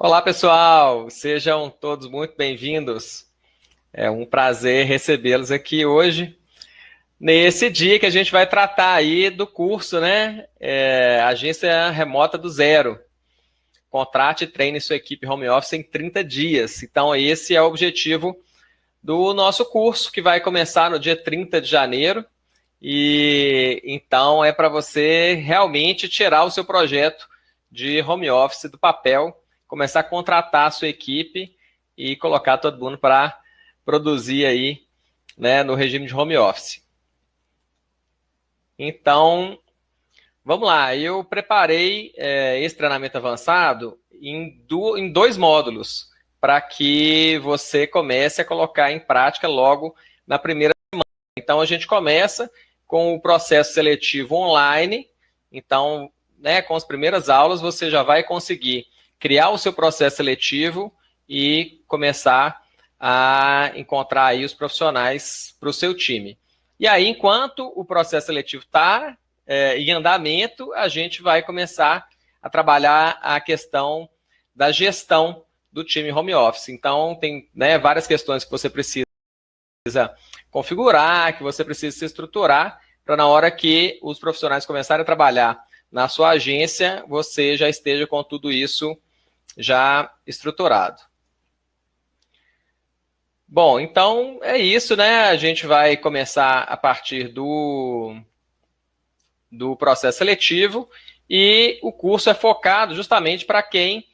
Olá, pessoal! Sejam todos muito bem-vindos. É um prazer recebê-los aqui hoje, nesse dia que a gente vai tratar aí do curso, né? Agência Remota do Zero. Contrate e treine sua equipe home office em 30 dias. Então, esse é o objetivo do nosso curso, que vai começar no dia 30 de janeiro. E então é para você realmente tirar o seu projeto de home office do papel, começar a contratar a sua equipe e colocar todo mundo para produzir aí, né, no regime de home office. Então, vamos lá. Eu preparei esse treinamento avançado em dois módulos para que você comece a colocar em prática logo na primeira semana. Então, a gente começa com o processo seletivo online. Então, né, com as primeiras aulas, você já vai conseguir criar o seu processo seletivo e começar a encontrar aí os profissionais para o seu time. E aí, enquanto o processo seletivo está em andamento, a gente vai começar a trabalhar a questão da gestão do time home office. Então, tem, né, várias questões que você precisa configurar, que você precisa se estruturar, para na hora que os profissionais começarem a trabalhar na sua agência, você já esteja com tudo isso já estruturado. Bom, então é isso, né? A gente vai começar a partir do processo seletivo e o curso é focado justamente para quem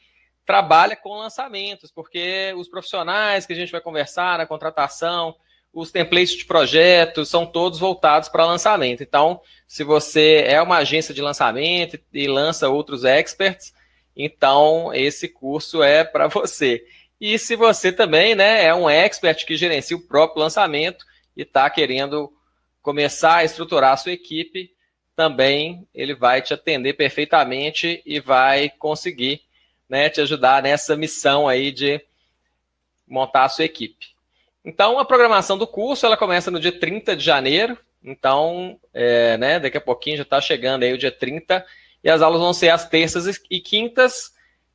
trabalha com lançamentos, porque os profissionais que a gente vai conversar na contratação, os templates de projetos são todos voltados para lançamento. Então, se você é uma agência de lançamento e lança outros experts, então esse curso é para você. E se você também, né, é um expert que gerencia o próprio lançamento e está querendo começar a estruturar a sua equipe, também ele vai te atender perfeitamente e vai conseguir, né, te ajudar nessa missão aí de montar a sua equipe. Então, a programação do curso, ela começa no dia 30 de janeiro, então, né, daqui a pouquinho já está chegando aí o dia 30, e as aulas vão ser às terças e quintas,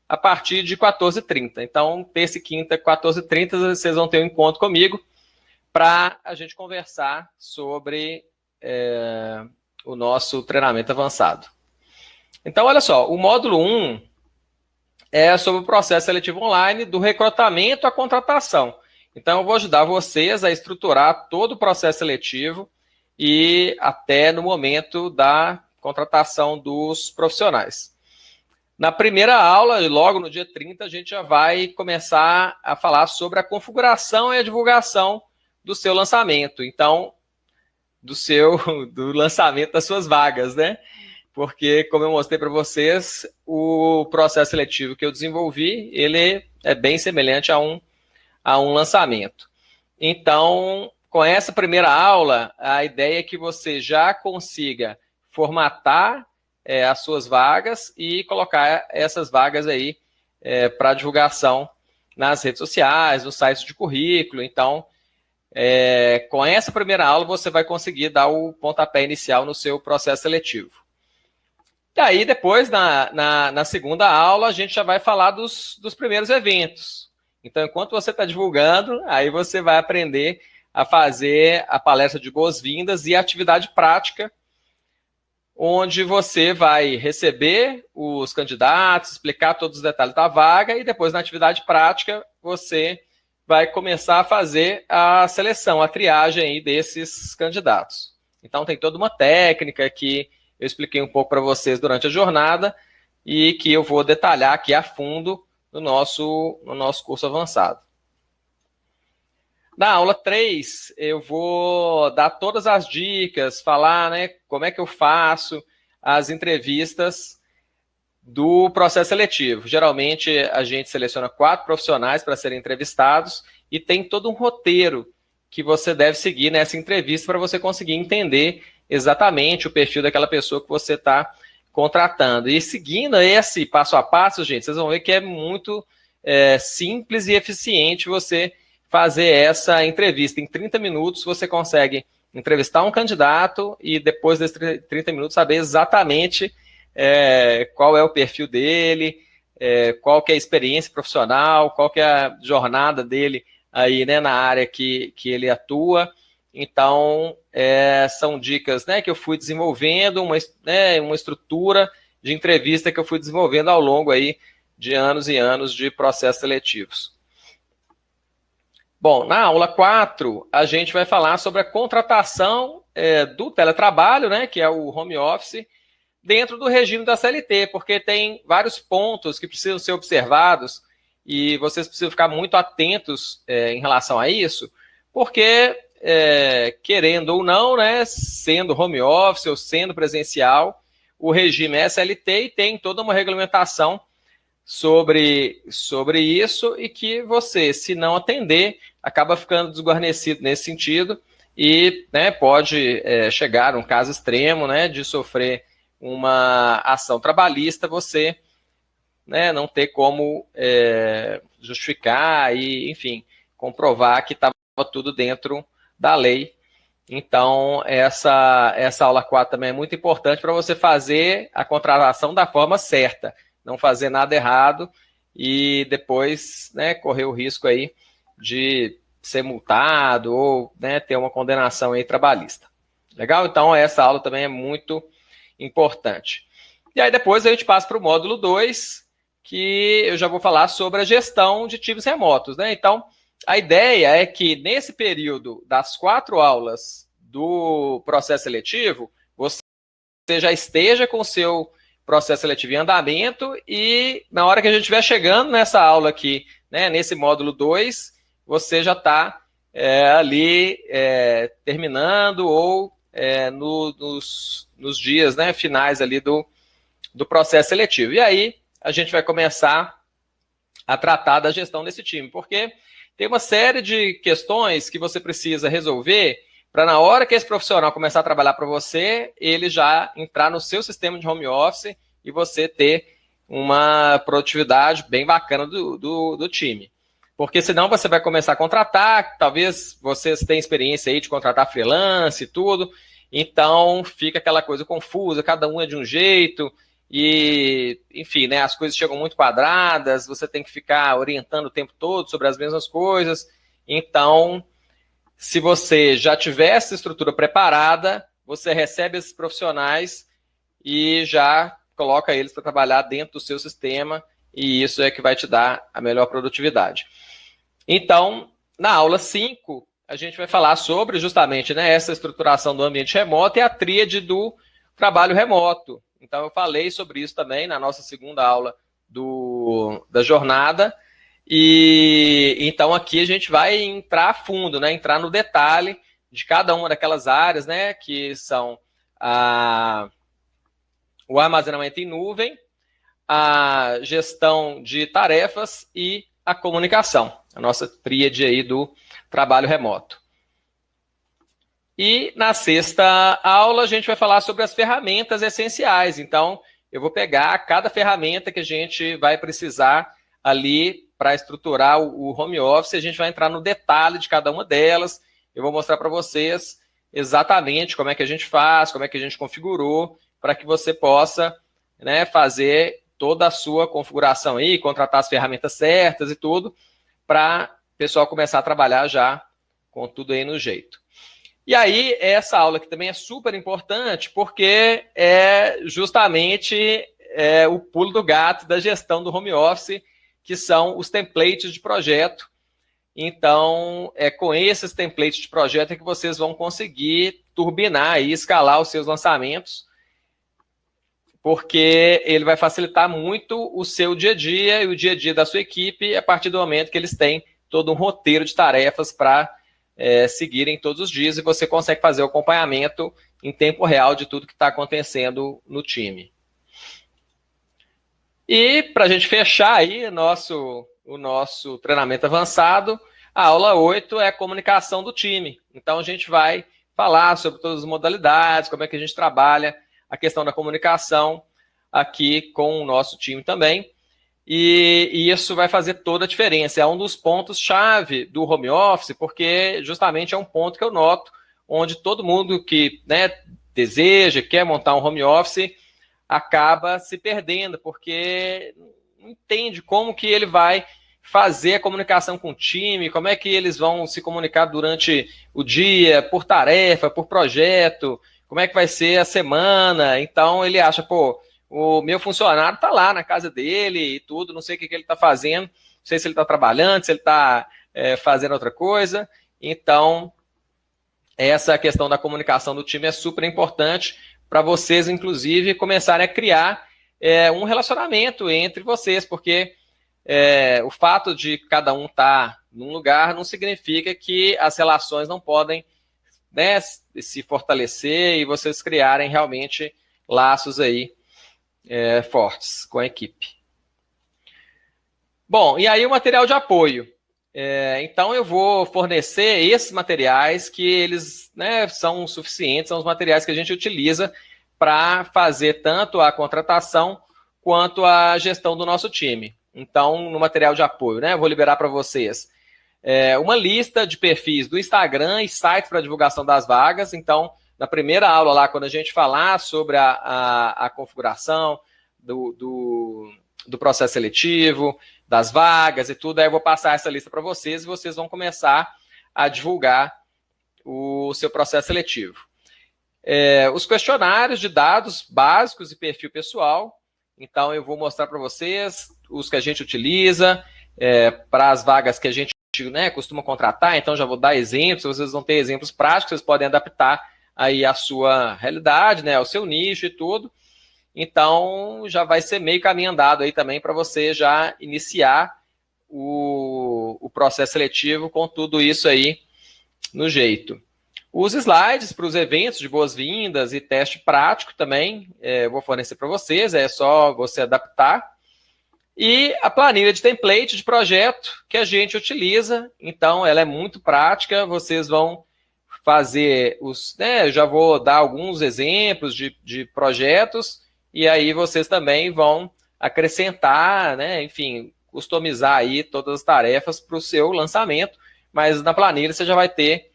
a partir de 14h30. Então, terça e quinta, 14h30, vocês vão ter um encontro comigo para a gente conversar sobre o nosso treinamento avançado. Então, olha só, o módulo 1 é sobre o processo seletivo online, do recrutamento à contratação. Então, eu vou ajudar vocês a estruturar todo o processo seletivo e até no momento da contratação dos profissionais. Na primeira aula, logo no dia 30, a gente já vai começar a falar sobre a configuração e a divulgação do seu lançamento. Então, do lançamento das suas vagas, né? Porque, como eu mostrei para vocês, o processo seletivo que eu desenvolvi, ele é bem semelhante a um lançamento. Então, com essa primeira aula, a ideia é que você já consiga formatar as suas vagas e colocar essas vagas aí para divulgação nas redes sociais, nos sites de currículo. Então, com essa primeira aula, você vai conseguir dar o pontapé inicial no seu processo seletivo. E aí, depois, na segunda aula, a gente já vai falar dos primeiros eventos. Então, enquanto você está divulgando, aí você vai aprender a fazer a palestra de boas-vindas e a atividade prática, onde você vai receber os candidatos, explicar todos os detalhes da vaga, e depois, na atividade prática, você vai começar a fazer a seleção, a triagem aí desses candidatos. Então, tem toda uma técnica que eu expliquei um pouco para vocês durante a jornada e que eu vou detalhar aqui a fundo no nosso curso avançado. Na aula 3, eu vou dar todas as dicas, falar, né, como é que eu faço as entrevistas do processo seletivo. Geralmente, a gente seleciona 4 profissionais para serem entrevistados e tem todo um roteiro que você deve seguir nessa entrevista para você conseguir entender exatamente o perfil daquela pessoa que você está contratando. E seguindo esse passo a passo, gente, vocês vão ver que é muito simples e eficiente você fazer essa entrevista. Em 30 minutos, você consegue entrevistar um candidato e depois desses 30 minutos saber exatamente qual é o perfil dele, qual que é a experiência profissional, qual que é a jornada dele aí, né, na área que ele atua. Então, são dicas, né, que eu fui desenvolvendo, uma estrutura de entrevista que eu fui desenvolvendo ao longo aí de anos e anos de processos seletivos. Bom, na aula 4, a gente vai falar sobre a contratação do teletrabalho, né, que é o home office, dentro do regime da CLT, porque tem vários pontos que precisam ser observados e vocês precisam ficar muito atentos em relação a isso, porque, querendo ou não, né, sendo home office ou sendo presencial, o regime é CLT e tem toda uma regulamentação sobre isso e que você, se não atender, acaba ficando desguarnecido nesse sentido e, né, pode chegar a um caso extremo, né, de sofrer uma ação trabalhista, você, né, não ter como justificar e, enfim, comprovar que estava tudo dentro da lei. Então, essa aula 4 também é muito importante para você fazer a contratação da forma certa, não fazer nada errado e depois, né, correr o risco aí de ser multado ou, né, ter uma condenação aí trabalhista. Legal? Então, essa aula também é muito importante. E aí depois a gente passa para o módulo 2, que eu já vou falar sobre a gestão de times remotos, né? Então, a ideia é que nesse período das 4 aulas do processo seletivo, você já esteja com o seu processo seletivo em andamento e na hora que a gente estiver chegando nessa aula aqui, né, nesse módulo 2, você já está ali terminando ou nos dias, né, finais ali do processo seletivo. E aí a gente vai começar a tratar da gestão desse time, porque tem uma série de questões que você precisa resolver para na hora que esse profissional começar a trabalhar para você, ele já entrar no seu sistema de home office e você ter uma produtividade bem bacana do time. Porque senão você vai começar a contratar, talvez vocês tenham experiência aí de contratar freelance e tudo, então fica aquela coisa confusa, cada um é de um jeito, e, enfim, né, as coisas chegam muito quadradas, você tem que ficar orientando o tempo todo sobre as mesmas coisas. Então, se você já tiver essa estrutura preparada, você recebe esses profissionais e já coloca eles para trabalhar dentro do seu sistema, e isso é que vai te dar a melhor produtividade. Então, na aula 5, a gente vai falar sobre justamente, né, essa estruturação do ambiente remoto e a tríade do trabalho remoto. Então, eu falei sobre isso também na nossa segunda aula da jornada. E então aqui a gente vai entrar a fundo, né, entrar no detalhe de cada uma daquelas áreas, né, que são o armazenamento em nuvem, a gestão de tarefas e a comunicação, a nossa tríade aí do trabalho remoto. E na sexta aula a gente vai falar sobre as ferramentas essenciais. Então, eu vou pegar cada ferramenta que a gente vai precisar ali para estruturar o home office, a gente vai entrar no detalhe de cada uma delas. Eu vou mostrar para vocês exatamente como é que a gente faz, como é que a gente configurou, para que você possa, né, fazer toda a sua configuração aí, contratar as ferramentas certas e tudo, para o pessoal começar a trabalhar já com tudo aí no jeito. E aí, essa aula aqui também é super importante, porque é justamente o pulo do gato da gestão do home office, que são os templates de projeto. Então, com esses templates de projeto é que vocês vão conseguir turbinar e escalar os seus lançamentos, porque ele vai facilitar muito o seu dia a dia e o dia a dia da sua equipe a partir do momento que eles têm todo um roteiro de tarefas para seguirem todos os dias e você consegue fazer o acompanhamento em tempo real de tudo que está acontecendo no time. E para a gente fechar aí o nosso treinamento avançado, a aula 8 é a comunicação do time. Então a gente vai falar sobre todas as modalidades, como é que a gente trabalha a questão da comunicação aqui com o nosso time também. E isso vai fazer toda a diferença. É um dos pontos-chave do home office, porque justamente é um ponto que eu noto, onde todo mundo que, né, deseja, quer montar um home office, acaba se perdendo, porque entende como que ele vai fazer a comunicação com o time, como é que eles vão se comunicar durante o dia, por tarefa, por projeto, como é que vai ser a semana. Então ele acha, pô, o meu funcionário está lá na casa dele e tudo, não sei o que ele está fazendo, não sei se ele está trabalhando, se ele está fazendo outra coisa. Então, essa questão da comunicação do time é super importante para vocês, inclusive, começarem a criar um relacionamento entre vocês, porque o fato de cada um estar num lugar não significa que as relações não podem, né, se fortalecer e vocês criarem realmente laços aí fortes com a equipe. Bom, e aí o material de apoio. Então eu vou fornecer esses materiais que eles, né, são suficientes, são os materiais que a gente utiliza para fazer tanto a contratação quanto a gestão do nosso time. Então, no material de apoio, né, eu vou liberar para vocês uma lista de perfis do Instagram e sites para divulgação das vagas. Então, na primeira aula lá, quando a gente falar sobre a configuração do processo seletivo, das vagas e tudo, aí eu vou passar essa lista para vocês e vocês vão começar a divulgar o seu processo seletivo. Os questionários de dados básicos e perfil pessoal. Então, eu vou mostrar para vocês os que a gente utiliza para as vagas que a gente, né, costuma contratar. Então, já vou dar exemplos, vocês vão ter exemplos práticos, vocês podem adaptar aí a sua realidade, né, ao seu nicho e tudo. Então, já vai ser meio caminho andado aí também para você já iniciar o processo seletivo com tudo isso aí no jeito. Os slides para os eventos de boas-vindas e teste prático também eu vou fornecer para vocês, é só você adaptar. E a planilha de template de projeto que a gente utiliza, então ela é muito prática, vocês vão fazer eu já vou dar alguns exemplos de projetos, e aí vocês também vão acrescentar, né, enfim, customizar aí todas as tarefas para o seu lançamento, mas na planilha você já vai ter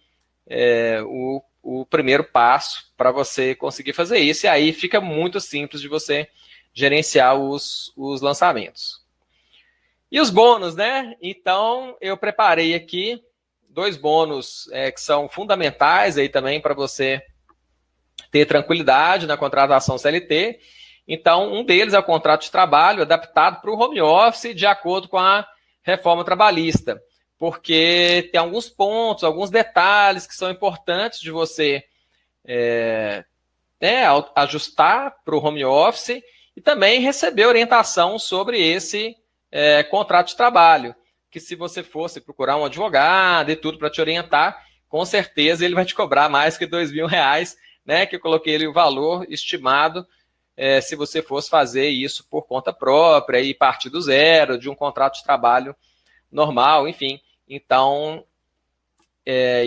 o primeiro passo para você conseguir fazer isso, e aí fica muito simples de você gerenciar os lançamentos. E os bônus, né? Então, eu preparei aqui 2 bônus que são fundamentais aí também para você ter tranquilidade na contratação CLT. Então, um deles é o contrato de trabalho adaptado para o home office de acordo com a reforma trabalhista, porque tem alguns pontos, alguns detalhes que são importantes de você ajustar para o home office e também receber orientação sobre esse contrato de trabalho, que se você fosse procurar um advogado e tudo para te orientar, com certeza ele vai te cobrar mais que R$2.000, né, que eu coloquei ali o valor estimado se você fosse fazer isso por conta própria e partir do zero, de um contrato de trabalho normal, enfim. Então,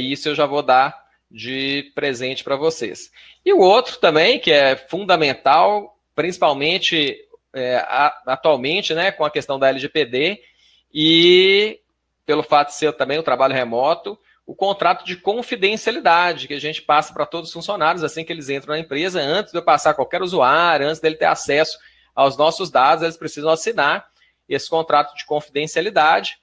isso eu já vou dar de presente para vocês. E o outro também, que é fundamental, principalmente atualmente, né, com a questão da LGPD e pelo fato de ser também o trabalho remoto, o contrato de confidencialidade que a gente passa para todos os funcionários assim que eles entram na empresa, antes de eu passar qualquer usuário, antes dele ter acesso aos nossos dados, eles precisam assinar esse contrato de confidencialidade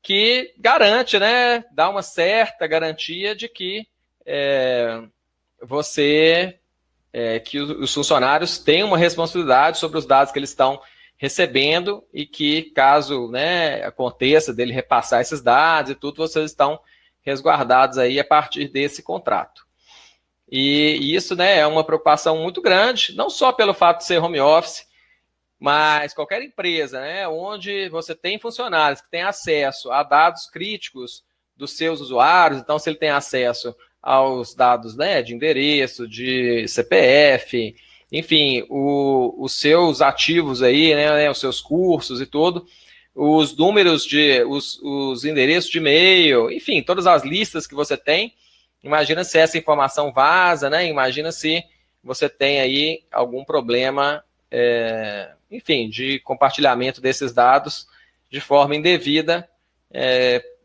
que garante, né, dá uma certa garantia de que que os funcionários têm uma responsabilidade sobre os dados que eles estão recebendo e que, caso, né, aconteça dele repassar esses dados e tudo, vocês estão resguardados aí a partir desse contrato. E isso, né, é uma preocupação muito grande, não só pelo fato de ser home office, mas qualquer empresa, né, onde você tem funcionários que têm acesso a dados críticos dos seus usuários, então se ele tem acesso aos dados, né, de endereço, de CPF, enfim, os seus ativos aí, né, os seus cursos e tudo, os números os endereços de e-mail, enfim, todas as listas que você tem. Imagina se essa informação vaza, né? Imagina se você tem aí algum problema, enfim, de compartilhamento desses dados de forma indevida,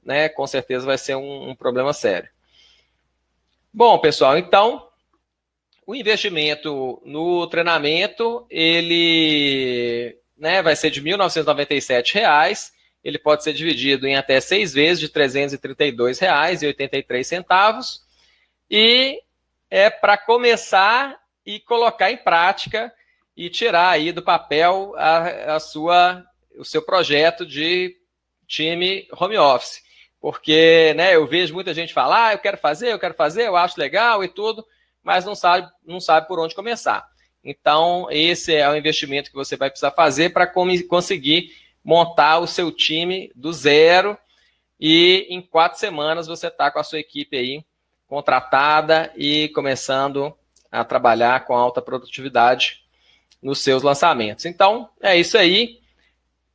né? Com certeza vai ser um problema sério. Bom, pessoal, então, o investimento no treinamento, ele né, vai ser de R$ 1.997. Ele pode ser dividido em até 6 vezes de R$ 332,83. E é para começar e colocar em prática e tirar aí do papel o seu projeto de time home office. Porque, né, eu vejo muita gente falar, eu quero fazer, eu acho legal e tudo, mas não sabe por onde começar. Então, esse é o investimento que você vai precisar fazer para conseguir montar o seu time do zero e em 4 semanas você está com a sua equipe aí contratada e começando a trabalhar com alta produtividade nos seus lançamentos. Então, é isso aí.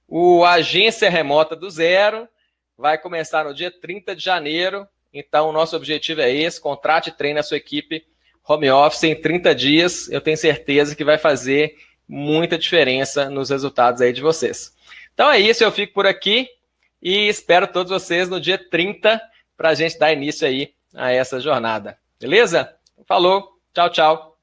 O Agência Remota do Zero vai começar no dia 30 de janeiro. Então, o nosso objetivo é esse: contrate e treine a sua equipe home office em 30 dias. Eu tenho certeza que vai fazer muita diferença nos resultados aí de vocês. Então é isso, eu fico por aqui e espero todos vocês no dia 30 para a gente dar início aí a essa jornada. Beleza? Falou, tchau, tchau.